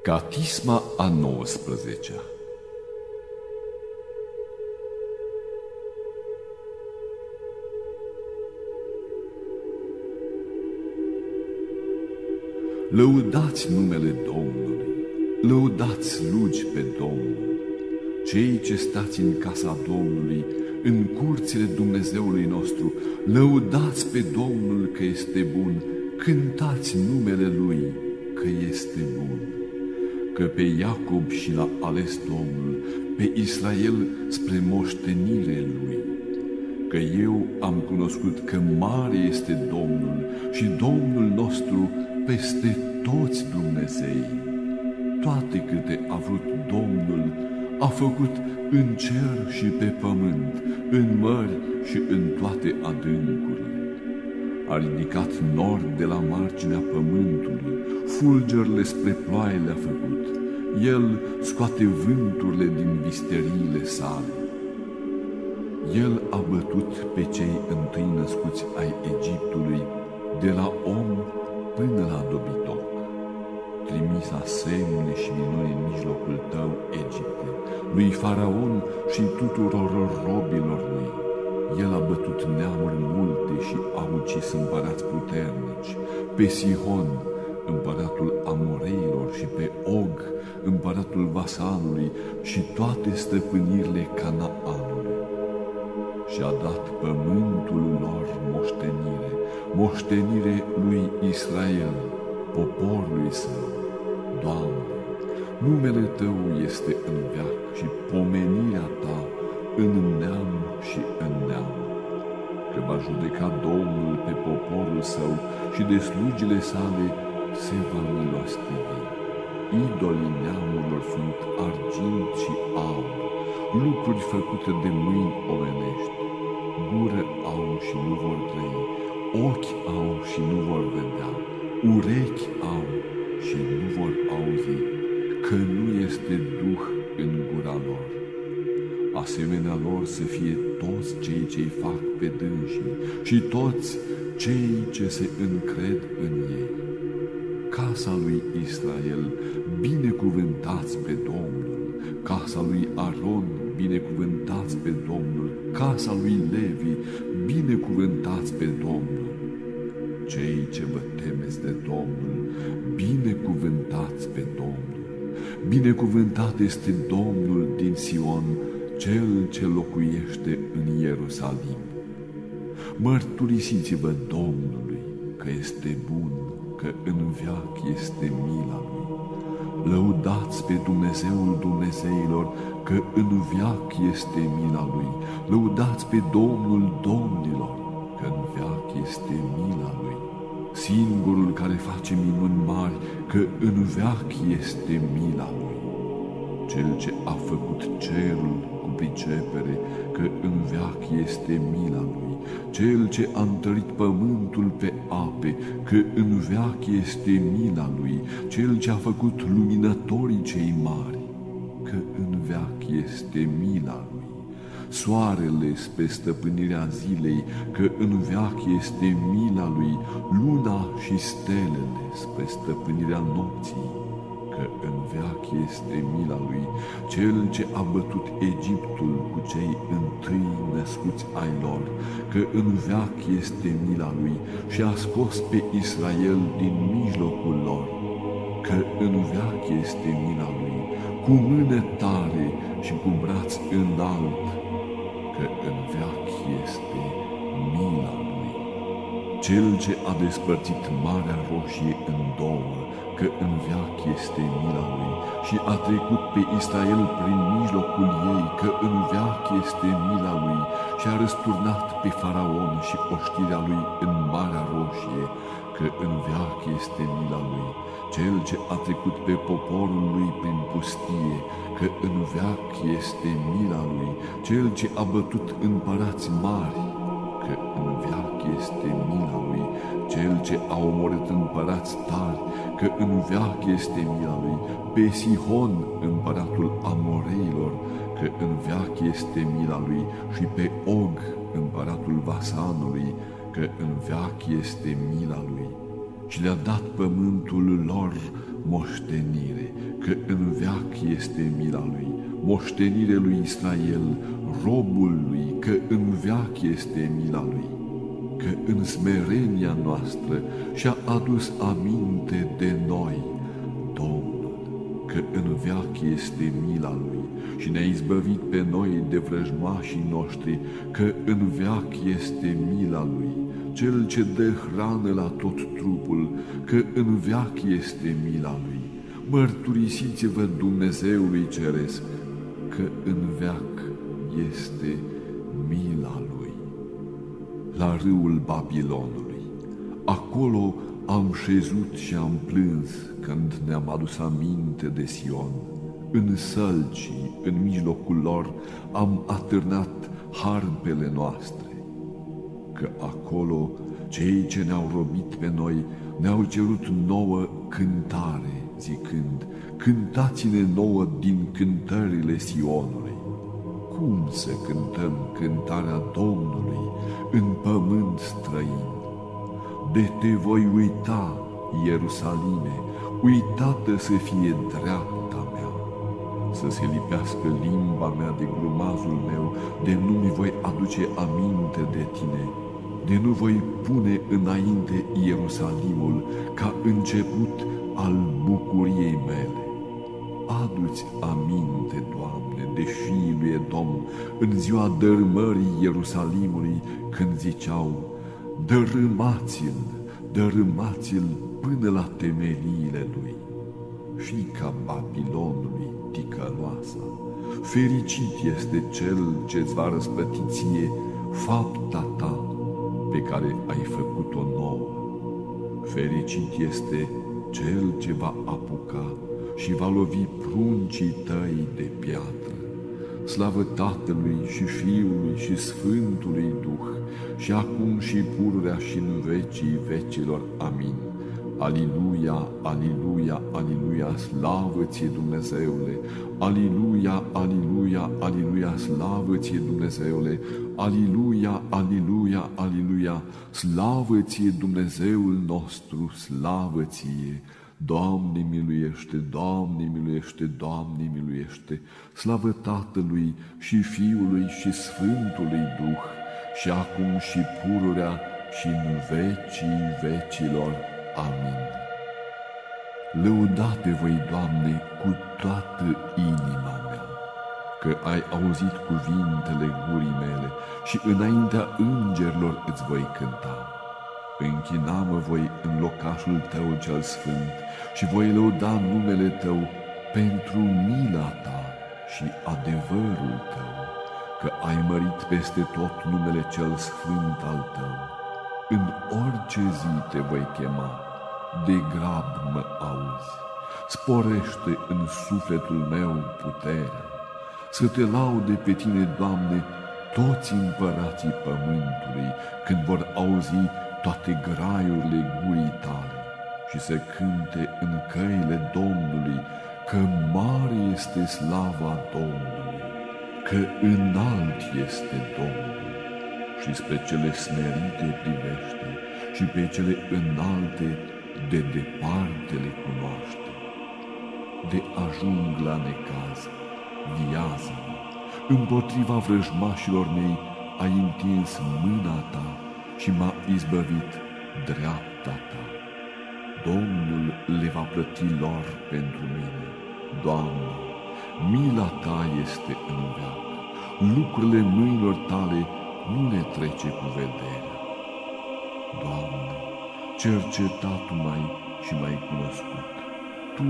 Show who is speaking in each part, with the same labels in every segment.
Speaker 1: Catisma a 19-a. Lăudați numele Domnului, lăudați slugi pe Domnul, cei ce stați în casa Domnului, în curțile Dumnezeului nostru, lăudați pe Domnul că este bun, cântați numele Lui că este bun, că pe Iacob și l-a ales Domnul, pe Israel spre moștenire Lui, că eu am cunoscut că mare este Domnul și Domnul nostru peste toți Dumnezeii. Toate câte a vrut Domnul a făcut în cer și pe pământ, în mări și în toate adâncurile. A ridicat nori de la marginea pământului, fulgerile spre ploaie le-a făcut. El scoate vânturile din visteriile sale. El a bătut pe cei întâi născuți ai Egiptului, de la om până la dobitoc. Trimisa semne și minuni în mijlocul tău, Egipte, lui Faraon și tuturor robilor lui. El a bătut neamuri multe și a ucis împărați puternici, pe Sihon, împăratul Amoreilor, și pe Og, împăratul Basanului, și toate stăpânirile Canaanului. Și-a dat pământul lor moștenire, moștenire lui Israel, poporului său. Doamne, numele Tău este în veac și pomenirea Ta în neam și în neam. Că va judeca Domnul pe poporul său și de slugile sale se va milostivi. Idolii neamurilor sunt argint și aur, lucruri făcute de mâini omenești. Gură au și nu vor trăi, ochi au și nu vor vedea, urechi au și nu vor auzi, că nu este duh în gura lor. Asemenea lor să fie toți cei ce-i fac pe dânsii și toți cei ce se încred în ei. Casa lui Israel, binecuvântați pe Domnul, casa lui Aron, binecuvântați pe Domnul, casa lui Levi, binecuvântați pe Domnul. Cei ce vă temeți de Domnul, binecuvântați pe Domnul. Binecuvântat este Domnul din Sion, Cel ce locuiește în Ierusalim. Mărturisiți-vă Domnului că este bun, că în veac este mila Lui. Lăudați pe Dumnezeul Dumnezeilor, că în veac este mila Lui. Lăudați pe Domnul Domnilor, că în veac este mila Lui. Singurul care face minuni mari, că în veac este mila Lui. Cel ce a făcut cerul cu pricepere, că în veac este mila Lui. Cel ce a întărit pământul pe ape, că în veac este mila Lui. Cel ce a făcut luminătorii cei mari, că în veac este mila Lui. Soarele spre stăpânirea zilei, că în veac este mila Lui. Luna și stelele spre stăpânirea nopții, că în veac este mila Lui. Cel ce a bătut Egiptul cu cei întâi născuți ai lor, că în veac este mila Lui, și a scos pe Israel din mijlocul lor, că în veac este mila Lui, cu mână tare și cu braț înalt, că în veac este mila Lui. Cel ce a despărțit Marea Roșie în două, că în veac este mila Lui, și a trecut pe Israel prin mijlocul ei, că în veac este mila Lui, și a răsturnat pe Faraon și oștirea lui în Marea Roșie, că în veac este mila Lui. Cel ce a trecut pe poporul lui prin pustie, că în veac este mila Lui. Cel ce a bătut împărați mari, că în veac este mila Lui. Cel ce a omorât împărați tari, că în veac este mila Lui. Pe Sihon, împăratul Amoreilor, că în veac este mila Lui. Și pe Og, împăratul Basanului, că în veac este mila Lui. Și le-a dat pământul lor moștenire, că în veac este mila lui, moștenire lui Israel, robul lui, că în veac este mila lui, că în smerenia noastră și-a adus aminte de noi, Domnul, că în veac este mila lui și ne-a izbăvit pe noi de vrăjmașii noștri, că în veac este mila lui, cel ce dă hrană la tot trupul, că în veac este mila lui. Mărturisiți-vă Dumnezeului Ceresc, că în veac este mila lui. La râul Babilonului, acolo am șezut și am plâns când ne-am adus aminte de Sion. În sălcii, în mijlocul lor, am atârnat harpele noastre, că acolo cei ce ne-au robit pe noi ne-au cerut nouă cântare, zicând, cântați-ne nouă din cântările Sionului. Cum să cântăm cântarea Domnului în pământ străin? De te voi uita, Ierusalime, uitată să fie dreapta mea, să se lipească limba mea de grumazul meu, de nu mi voi aduce aminte de tine, de nu voi pune înainte Ierusalimul ca început al bucuriei mele. Adu-ți aminte, Doamne, de fiii lui Edom în ziua dărâmării Ierusalimului, când ziceau, dărâmați-l, dărâmați-l până la temeliile lui. Fiica Babilonului, ticăloasa, fericit este cel ce-ți va răsplăti ție fapta ta pe care ai făcut-o nouă. Fericit este cel ce va apuca și va lovi pruncii tăi de piatră. Slavă Tatălui și Fiului și Sfântului Duh, și acum și pururea și în vecii vecilor. Amin. Aliluia, aliluia, aliluia, slavă ție Dumnezeule! Aliluia, aliluia, aliluia, slavă ție Dumnezeule! Aliluia, aliluia, aliluia, slavă ție Dumnezeul nostru, slavă ție! Doamne miluiește, Doamne miluiește, Doamne miluiește, slavă Tatălui și Fiului și Sfântului Duh, și acum și pururea și în vecii vecilor. Amin. Lăudate voi, Doamne, cu toată inima mea, că ai auzit cuvintele gurii mele și înaintea îngerilor îți voi cânta. Închina-mă voi în locașul tău cel sfânt și voi lăuda numele tău pentru mila ta și adevărul tău, că ai mărit peste tot numele cel sfânt al tău. În orice zi te voi chema, de grab mă auzi. Sporește în sufletul meu puterea, să te laude pe tine, Doamne, toți împărații pământului, când vor auzi toate graiurile gurii tale, și să cânte în căile Domnului, că mare este slava Domnului, că înalt este Domnul, și spre cele smerite privește, și pe cele înalte de departe le cunoaște. De ajung la necaz, viază-mă, împotriva vrăjmașilor mei ai întins mâna ta și m-a izbăvit dreapta ta. Domnul le va plăti lor pentru mine. Doamne, mila ta este în veac, lucrurile mâinilor tale nu le trece cu vederea. Doamne, cercetat m-ai și m-ai cunoscut. Tu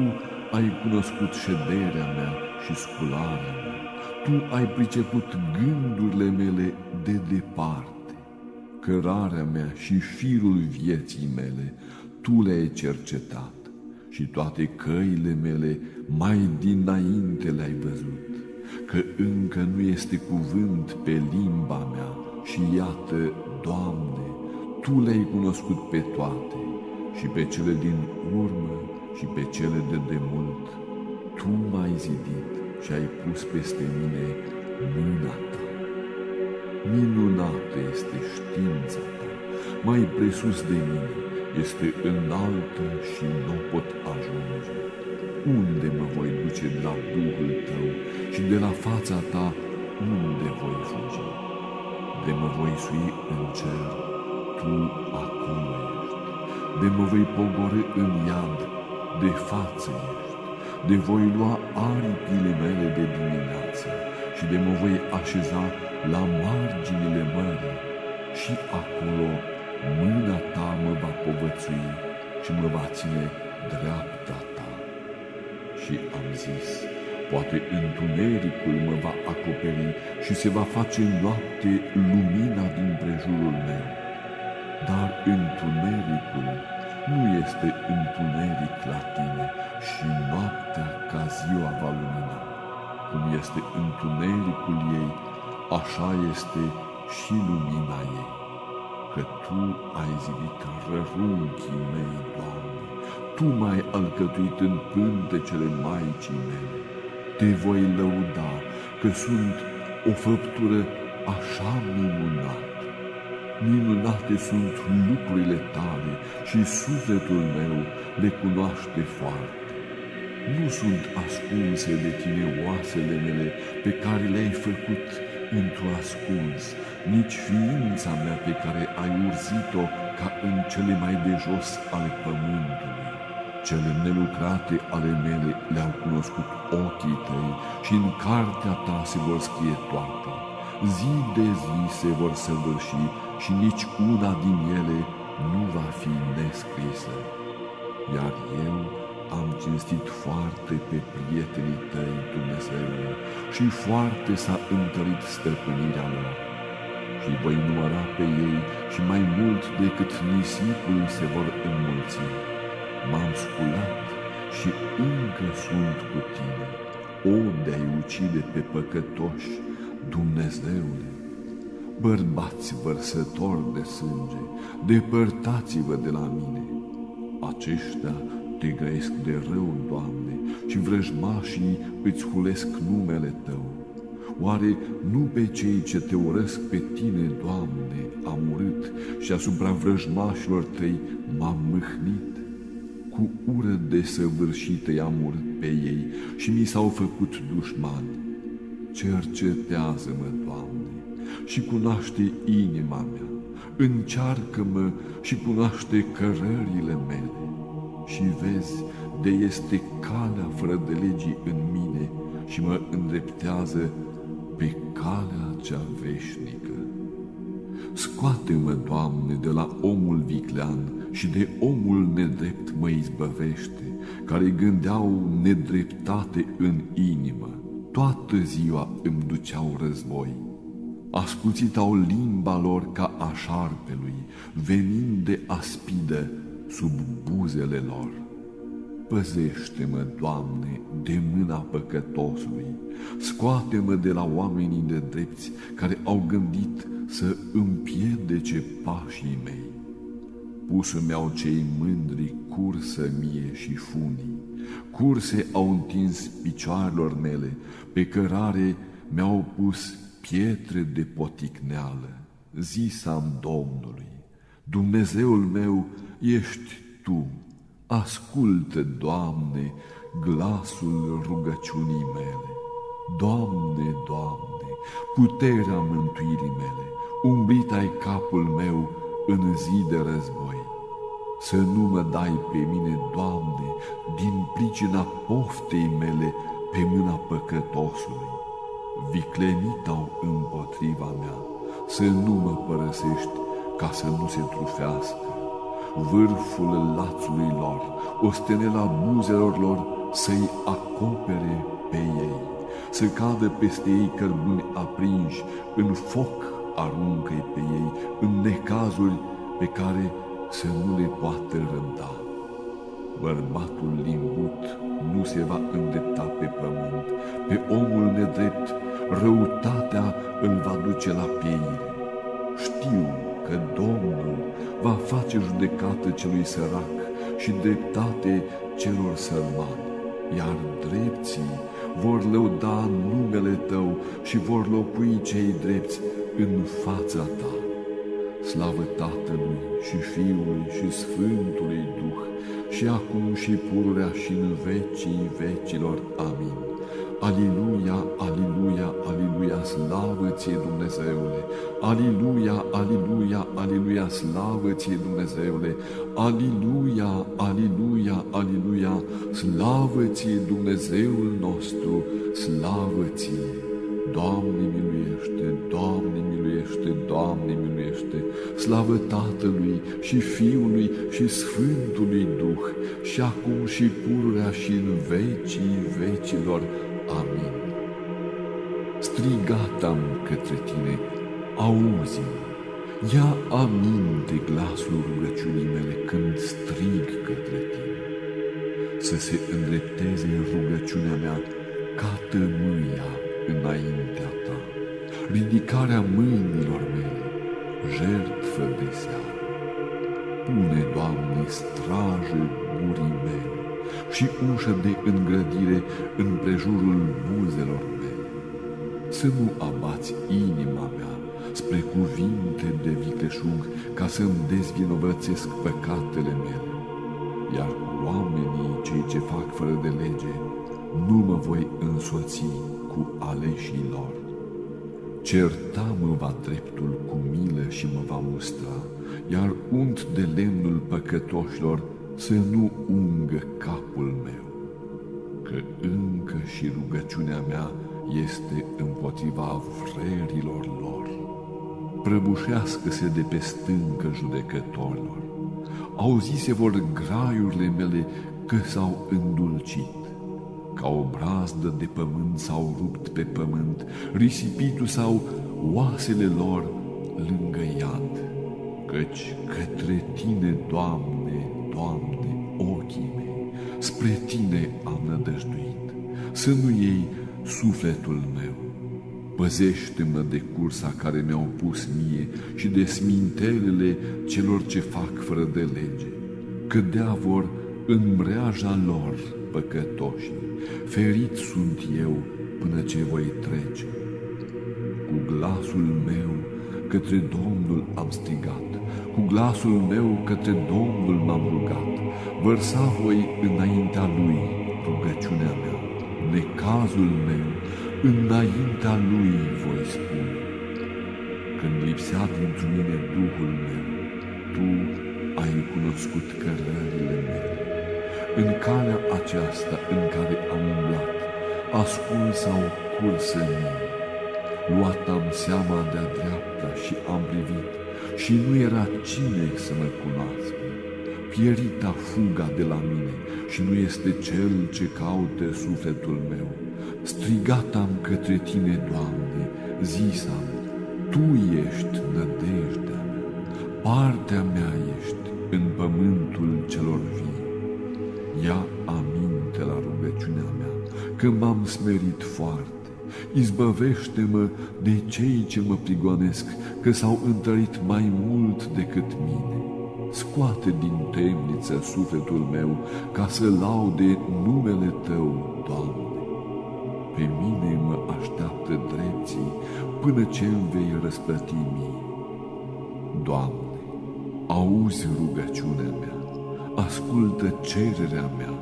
Speaker 1: ai cunoscut șederea mea și scularea mea. Tu ai priceput gândurile mele de departe. Cărarea mea și firul vieții mele, Tu le-ai cercetat și toate căile mele mai dinainte le-ai văzut, că încă nu este cuvânt pe limba mea și iată, Doamne, Tu le-ai cunoscut pe toate și pe cele din urmă și pe cele de demult. Tu m-ai zidit și ai pus peste mine mâna Ta. Minunată este știința Ta, mai presus de mine, este înaltă și nu pot ajunge. Unde mă voi duce de la Duhul tău și de la fața ta unde voi fugi? De mă voi sui în cer, tu acolo ești. De mă voi pogorî în iad, de față ești. De voi lua aripile mele de dimineață și de mă voi așeza la marginile mării și acolo mâna ta mă va povățui și mă va ține dreapta ta. Și am zis, poate întunericul mă va acoperi și se va face noapte lumina din prejurul meu. Dar întunericul nu este întuneric la tine și noaptea ca ziua va lumina. Cum este întunericul ei, așa este și lumina ei. Că Tu ai zidit rărunchii mei, Doamne, Tu m-ai alcătuit în pântecele Maicii mele. Te voi lăuda că sunt o făptură așa minunată. Minunate sunt lucrurile Tale și sufletul meu le cunoaște foarte. Nu sunt ascunse de Tine oasele mele pe care le-ai făcut într-o ascuns, nici ființa mea pe care ai urzit-o ca în cele mai de jos ale pământului. Cele nelucrate ale mele le-au cunoscut ochii Tăi și în cartea Ta se vor scrie toate. Zi de zi se vor săvârși și nici una din ele nu va fi nescrisă. Iar eu am cinstit foarte pe prietenii Tăi, Dumnezeule, și foarte s-a întărit stăpânirea lor. Și voi număra pe ei și mai mult decât nisipul se vor înmulți. M-am sculat și încă sunt cu Tine, o de-ai ucide pe păcătoși, Dumnezeule. Bărbați vărsători de sânge, depărtați-vă de la mine. Aceștia te grăiesc de rău, Doamne, și vrăjmașii îți hulesc numele Tău. Oare nu pe cei ce Te urăsc pe Tine, Doamne, am urât și asupra vrăjmașilor Tăi m-am mâhnit? Cu ură desăvârșită i-am urât pe ei și mi s-au făcut dușmani. Cercetează-mă, Doamne, și cunoaște inima mea, încearcă-mă și cunoaște cărările mele și vezi de este calea fără de legii în mine și mă îndreptează pe calea cea veșnică. Scoate-mă, Doamne, de la omul viclean și de omul nedrept mă izbăvește, care gândeau nedreptate în inimă. Toată ziua îmi duceau război. Ascuțitau limba lor ca a șarpelui, venind de aspidă sub buzele lor. Păzește-mă, Doamne, de mâna păcătosului, scoate-mă de la oamenii nedrepți care au gândit să împiedece pașii mei. Pusă mi-au cei mândri cursă mie și funii, curse au întins picioarelor mele, pe cărare mi-au pus pietre de poticneală. Zis-am Domnului, Dumnezeul meu ești Tu, ascultă, Doamne, glasul rugăciunii mele. Doamne, Doamne, puterea mântuirii mele, umbrit ai capul meu în zi de război. Să nu mă dai pe mine, Doamne, din pricina poftei mele pe mâna păcătosului. Viclenit-au împotriva mea, să nu mă părăsești ca să nu se trufească. Vârful lațului lor, ostenela buzelor lor să-i acopere pe ei, să cadă peste ei cărbuni aprinși, în foc aruncă-i pe ei, în necazuri pe care să nu le poată rânda. Bărbatul limbut nu se va îndrepta pe pământ, pe omul nedrept răutatea îl va duce la pieire. Știu că Domnul va face judecată celui sărac și dreptate celor sărmani, iar drepții vor lăuda numele Tău și vor locui cei drepți în fața Ta. Slavă Tatălui și Fiului și Sfântului Duh, și acum și pururea și în vecii vecilor. Amin. Aliluia, aliluia, aliluia, slavă ție Dumnezeule! Aliluia, aliluia, aliluia, slavă ție Dumnezeule! Aliluia, aliluia, aliluia, slavă ție Dumnezeul nostru, slavă ție! Doamne miluiește, Doamne miluiește, Doamne miluiește, slavă Tatălui și Fiului și Sfântului Duh, și acum și pururea și în vecii vecilor. Amin. Strigat-am către tine, auzi-mă, ia aminte glasul rugăciunii mele când strig către tine. Să se îndrepteze rugăciunea mea ca tămâia înaintea ta, ridicarea mâinilor mele, jertfă de seară. Pune, Doamne, strajă gurii mele și ușă de îngrădire în prejurul buzelor mele. Să nu abați inima mea spre cuvinte de vicleșug, ca să-mi dezvinovățesc păcatele mele, iar cu oamenii cei ce fac fără de lege nu mă voi însoți cu aleșii lor. Certa-mă va dreptul cu milă și mă va mustra, iar unt de lemnul păcătoșilor să nu ungă capul meu, că încă și rugăciunea mea este împotriva vrerilor lor. Prăbușească-se de pe stâncă judecătorilor, auzise vor graiurile mele că s-au îndulcit. Ca o brazdă de pământ s-au rupt pe pământ, risipitu s-au oasele lor lângă iad. Căci către tine, Doamne, Doamne, ochii mei, spre tine am nădăjduit, să nu iei sufletul meu. Păzește-mă de cursa care mi-au pus mie și de smintelele celor ce fac fără de lege. Cădea vor în mreaja lor păcătoșii, ferit sunt eu până ce voi trece. Cu glasul meu către Domnul am strigat, cu glasul meu către Domnul m-am rugat. Vărsa voi înaintea Lui rugăciunea mea, necazul meu înaintea Lui voi spune. Când lipsea dintr mine Duhul meu, Tu ai cunoscut cărările mele. În calea aceasta în care am umblat, ascuns sau cursă mie, luat am seama de-a dreapta și am privit, și nu era cine să mă cunoască. Pierita fuga de la mine și nu este cel ce caută sufletul meu. Strigat am către tine, Doamne, zis-am, Tu ești nădejdea mea, partea mea ești în pământul celor vii. Ia aminte la rugăciunea mea, că m-am smerit foarte. Izbăvește-mă de cei ce mă prigoanesc, că s-au întărit mai mult decât mine. Scoate din temniță sufletul meu, ca să laude numele Tău, Doamne. Pe mine mă așteaptă drepții, până ce îmi vei răsplăti mie. Doamne, auzi rugăciunea mea, ascultă cererea mea,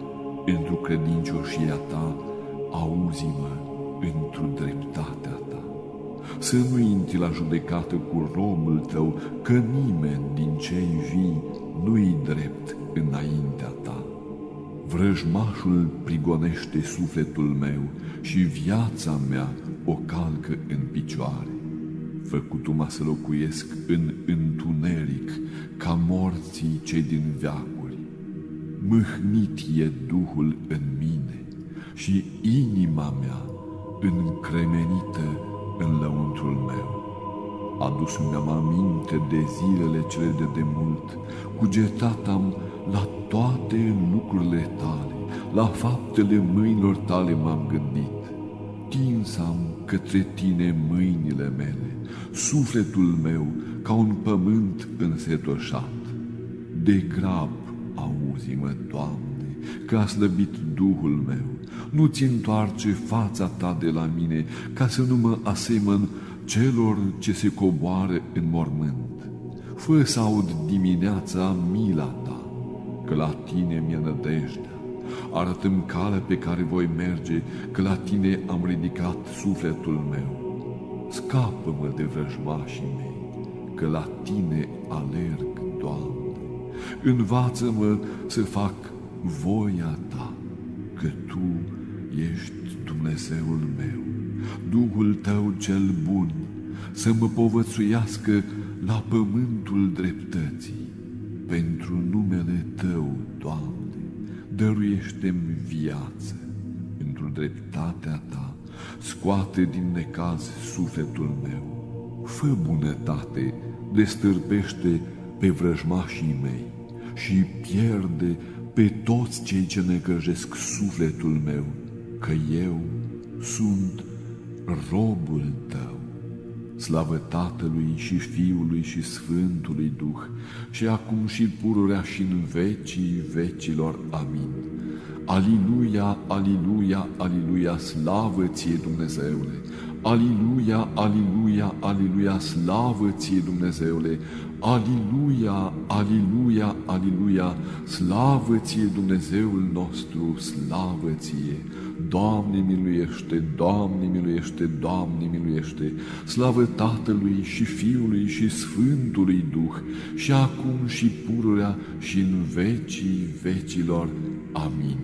Speaker 1: într-o credincioșia Ta, auzi-mă într-o dreptatea Ta. Să nu intri la judecată cu robul Tău, că nimeni din cei vii nu-i drept înaintea Ta. Vrăjmașul prigonește sufletul meu și viața mea o calcă în picioare. Făcut-mă să locuiesc în întuneric, ca morții cei din veacuri. Mâhnit e Duhul în mine și inima mea încremenită în lăuntrul meu. Adus-mi-am aminte de zilele cele de demult, cugetat am la toate lucrurile Tale, la faptele mâinilor Tale m-am gândit. Tins-am către Tine mâinile mele, sufletul meu ca un pământ însetoșat. De grab auzi-mă, Doamne, că a slăbit Duhul meu, nu-ți întoarce fața Ta de la mine, ca să nu mă asemăn celor ce se coboară în mormânt. Fă să aud dimineața mila Ta, că la Tine mi-e nădejdea. Arată-mi calea pe care voi merge, că la Tine am ridicat sufletul meu. Scapă-mă de vrăjmașii mei, că la Tine alerg, Doamne. Învață-mă să fac voia Ta, că Tu ești Dumnezeul meu. Duhul Tău cel bun să mă povățuiască la pământul dreptății. Pentru numele Tău, Doamne, dăruiește-mi viață. Pentru dreptatea Ta, scoate din necaz sufletul meu. Fă bunătate, destârpește pe vrăjmașii mei și pierde pe toți cei ce necăjesc sufletul meu, că eu sunt robul Tău. Slavă Tatălui și Fiului și Sfântului Duh, și acum și pururea și în vecii vecilor. Amin. Aliluia, aliluia, aliluia, slavă Ție, Dumnezeule! Aliluia, aliluia, aliluia, slavă Ție, Dumnezeule! Aliluia, aliluia, aliluia, slavă Ție, Dumnezeul nostru, slavă Ție! Doamne miluiește, Doamne miluiește, Doamne miluiește, slavă Tatălui și Fiului și Sfântului Duh, și acum și pururea și în vecii vecilor. Amin.